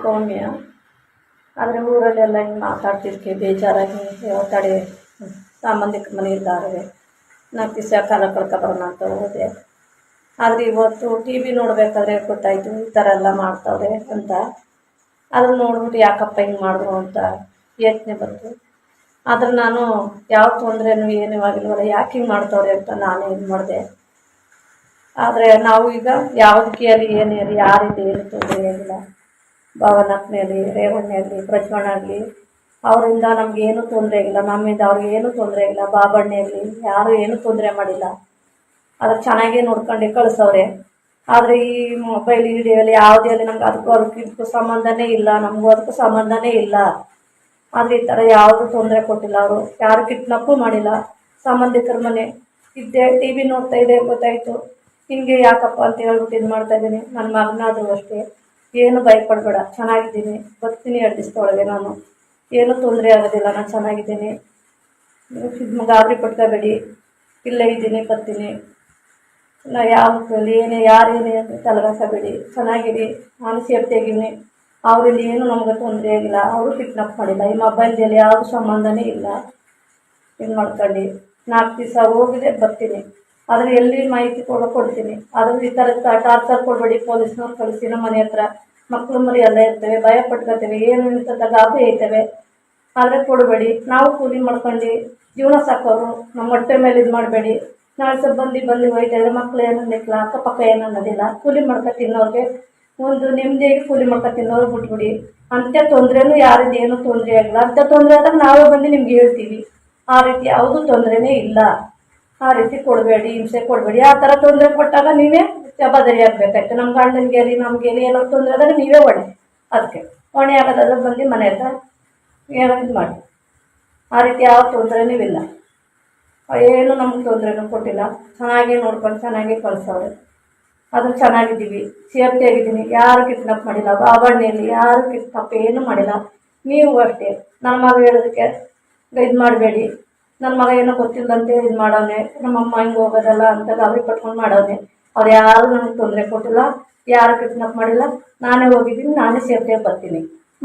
ಸೌಮ್ಯ. ಆದರೆ ಊರಲ್ಲೆಲ್ಲ ಹಿಂಗೆ ಮಾತಾಡ್ತಿದ್ದಕ್ಕೆ ಬೇಜಾರಾಗಿ ತಡೆ ಸಂಬಂಧಿಕರ ಮನೆ ಇದ್ದಾರೆ, 4 ದಿವಸ ಕಾಲ ಕಳ್ಕೊಬರೋಣ ಅಂತ ಹೋದೆ. ಆದರೆ ಇವತ್ತು ಟಿ ವಿ ನೋಡಬೇಕಾದ್ರೆ ಗೊತ್ತಾಯಿತು ಈ ಥರ ಎಲ್ಲ ಮಾಡ್ತಾವ್ರೆ ಅಂತ. ಅದನ್ನು ನೋಡ್ಬಿಟ್ಟು ಯಾಕಪ್ಪ ಹಿಂಗೆ ಮಾಡಿದ್ರು ಅಂತ ಯೋಚನೆ ಬಂತು. ಆದರೆ ನಾನು ಯಾವ ತೊಂದರೆನೂ ಏನೂ ಆಗಿಲ್ವಲ್ಲ, ಯಾಕೆ ಹಿಂಗೆ ಮಾಡ್ತಾವ್ರೆ ಅಂತ ನಾನೇ ಇದು ಮಾಡಿದೆ. ಆದರೆ ನಾವು ಈಗ ಯಾವುದಕ್ಕೆ ಅಲ್ಲಿ ಏನೇ ಆಗಲಿ ಯಾರಿಂದ ಏನು ತೊಂದರೆ ಆಗಿಲ್ಲ. ಭವನಕ್ಕನೇ ಆಗಲಿ, ರೇವಣ್ಣ ಆಗಲಿ, ಪ್ರಜ್ವಣ್ಣ ಆಗಲಿ, ಅವರಿಂದ ನಮಗೇನು ತೊಂದರೆ ಆಗಿಲ್ಲ, ನಮ್ಮಿಂದ ಅವ್ರಿಗೆ ಏನೂ ತೊಂದರೆ ಆಗಿಲ್ಲ. ಬಾಬಣ್ಣ ಆಗಲಿ ಯಾರೂ ಏನೂ ತೊಂದರೆ ಮಾಡಿಲ್ಲ. ಅದು ಚೆನ್ನಾಗೇ ನೋಡ್ಕೊಂಡು ಕಳಿಸವ್ರೆ. ಆದರೆ ಈ ಮೊಬೈಲ್ ವಿಡಿಯೋಲಿ ಯಾವುದೇ ಅಲ್ಲಿ ನಮ್ಗೆ ಅದಕ್ಕೂ ಸಂಬಂಧನೇ ಇಲ್ಲ, ನಮಗೂ ಅದಕ್ಕೂ ಸಂಬಂಧನೇ ಇಲ್ಲ. ಆದರೆ ಈ ಥರ ಯಾವುದೂ ತೊಂದರೆ ಕೊಟ್ಟಿಲ್ಲ. ಅವರು ಯಾರು ಕಿಡ್ನಾಪು ಮಾಡಿಲ್ಲ. ಸಂಬಂಧಿಕರ ಮನೆ ಇದ್ದೆ, ಟಿ ವಿ ನೋಡ್ತಾ ಇದೆ, ಗೊತ್ತಾಯಿತು ಹಿಂಗೆ ಯಾಕಪ್ಪ ಅಂತ ಹೇಳ್ಬಿಟ್ಟು ಇದು ಮಾಡ್ತಾಯಿದ್ದೀನಿ. ನನ್ನ ಮಗನಾದರೂ ಅಷ್ಟೇ, ಏನು ಭಯಪಡಬೇಡ, ಚೆನ್ನಾಗಿದ್ದೀನಿ, ಬರ್ತೀನಿ 2 ದಿವಸದೊಳಗೆ, ನಾನು ಏನೂ ತೊಂದರೆ ಆಗೋದಿಲ್ಲ, ನಾನು ಚೆನ್ನಾಗಿದ್ದೀನಿ, ಇದು ಗಾಬರಿ ಪಟ್ಕೋಬೇಡಿ, ಇಲ್ಲೇ ಇದ್ದೀನಿ, ಬರ್ತೀನಿ, ನಾ ಯಾವ ಏನೇ ಯಾರೇನೇ ತಲೆಗಾಸಬೇಡಿ, ಚೆನ್ನಾಗಿರಿ, ನಾನು ಸೇಫ್ಟಿಯಾಗಿದ್ದೀನಿ. ಅವರಲ್ಲಿ ಏನು ನಮಗೆ ತೊಂದರೆ ಆಗಿಲ್ಲ, ಅವರು ಕಿಡ್ನಾಪ್ ಮಾಡಿಲ್ಲ. ಈ ಮೊಬೈಲ್ದಲ್ಲಿ ಯಾವುದು ಸಂಬಂಧನೇ ಇಲ್ಲ. ಇದು ಮಾಡ್ಕೊಂಡು 4 ದಿವಸ ಹೋಗಿದೆ, ಬರ್ತೀನಿ, ಆದರೆ ಎಲ್ಲಿ ಮಾಹಿತಿ ಕೊಡ್ತೀನಿ. ಆದರೆ ಈ ಥರ ಟಾರ್ಚರ್ ಕೊಡಬೇಡಿ, ಪೊಲೀಸ್ನವ್ರು ಕಳಿಸಿ ನಮ್ಮ ಮನೆ ಹತ್ರ ಮಕ್ಕಳು ಮರಿ ಎಲ್ಲ ಇರ್ತವೆ, ಭಯ ಪಟ್ಕೋತೇವೆ, ಏನು ಇಂಥದ್ದು ಗಾಬರಿ ಐತವೆ. ಆದರೆ ಕೊಡಬೇಡಿ, ನಾವು ಕೂಲಿ ಮಾಡ್ಕೊಂಡು ಜೀವನ ಸಾಕೋರು, ನಮ್ಮ ಹೊಟ್ಟೆ ಮೇಲೆ ಇದು ಮಾಡಬೇಡಿ. ನಾಳೆ ಸ್ವಲ್ಪ ಬಂದು ಹೋಯ್ತಾಯಿದ್ರೆ ಮಕ್ಕಳು ಏನು ಅನ್ನಿಲ್ಲ, ಅಕ್ಕಪಕ್ಕ ಏನು ಅನ್ನೋದಿಲ್ಲ. ಕೂಲಿ ಮಾಡ್ಕೊ ತಿನ್ನೋರಿಗೆ ಒಂದು ನೆಮ್ಮದಿಯಾಗಿ ಕೂಲಿ ಮಾಡ್ಕೊ ತಿನ್ನೋರು ಬಿಟ್ಬಿಡಿ. ಅಂಥ ತೊಂದರೆನೂ ಯಾರಿಂದ ಏನೂ ತೊಂದರೆ ಆಗಿಲ್ಲ. ಅಂಥ ತೊಂದರೆ ಆದಾಗ ನಾವೇ ಬಂದು ನಿಮ್ಗೆ ಹೇಳ್ತೀವಿ. ಆ ರೀತಿ ಯಾವುದೂ ತೊಂದರೆನೇ ಇಲ್ಲ. ಆ ರೀತಿ ಕೊಡಬೇಡಿ, ಹಿಂಸೆ ಕೊಡಬೇಡಿ. ಆ ಥರ ತೊಂದರೆ ಕೊಟ್ಟಾಗ ನೀವೇ ಜವಾಬ್ದಾರಿ ಆಗಬೇಕಾಯ್ತು. ನಮ್ಮ ಗಂಡನಿಗೆ ನಮಗೇಲಿ ಏನೋ ತೊಂದರೆ ಆದಾಗ ನೀವೇ ಹೊಣೆ. ಅದಕ್ಕೆ ಹೊಣೆ ಆಗೋದಾದ್ರೆ ಬಂದು ಮನೆ ಹತ್ರ ಏನೋ ಇದು ಮಾಡಿ. ಆ ರೀತಿ ಯಾವ ತೊಂದರೆನೂ ಇಲ್ಲ, ಏನು ನಮ್ಗೆ ತೊಂದರೆನೂ ಕೊಟ್ಟಿಲ್ಲ. ಚೆನ್ನಾಗೇ ನೋಡ್ಕೊಂಡು ಚೆನ್ನಾಗೇ ಕಳಿಸೋರು. ಅದು ಚೆನ್ನಾಗಿದ್ದೀವಿ, ಸೇಫ್ಟಿಯಾಗಿದ್ದೀನಿ, ಯಾರು ಕಿಡ್ನಾಪ್ ಮಾಡಿಲ್ಲ. ಬಾಬಣ್ಣಲ್ಲಿ ಯಾರು ಕಿಡ್ನಾಪ್ ಏನೂ ಮಾಡಿಲ್ಲ. ನೀವು ಅಷ್ಟೇ ನನ್ನ ಮಗ ಹೇಳೋದಕ್ಕೆ ಇದು ಮಾಡಬೇಡಿ. ನನ್ನ ಮಗ ಏನೋ ಗೊತ್ತಿಲ್ಲದಂತೆ ಇದು ಮಾಡೋನೆ, ನಮ್ಮಮ್ಮ ಹಿಂಗೆ ಹೋಗೋದಲ್ಲ ಅಂತ ಗಾಬರಿ ಪಟ್ಕೊಂಡು ಮಾಡೋನೆ. ಅವ್ರು ಯಾರು ನನಗೆ ತೊಂದರೆ ಕೊಟ್ಟಿಲ್ಲ, ಯಾರು ಕಿಡ್ನಾಪ್ ಮಾಡಿಲ್ಲ. ನಾನೇ ಹೋಗಿದ್ದೀನಿ, ನಾನೇ ಸೇಫ್ಟಿಯಾಗಿ ಬರ್ತೀನಿ.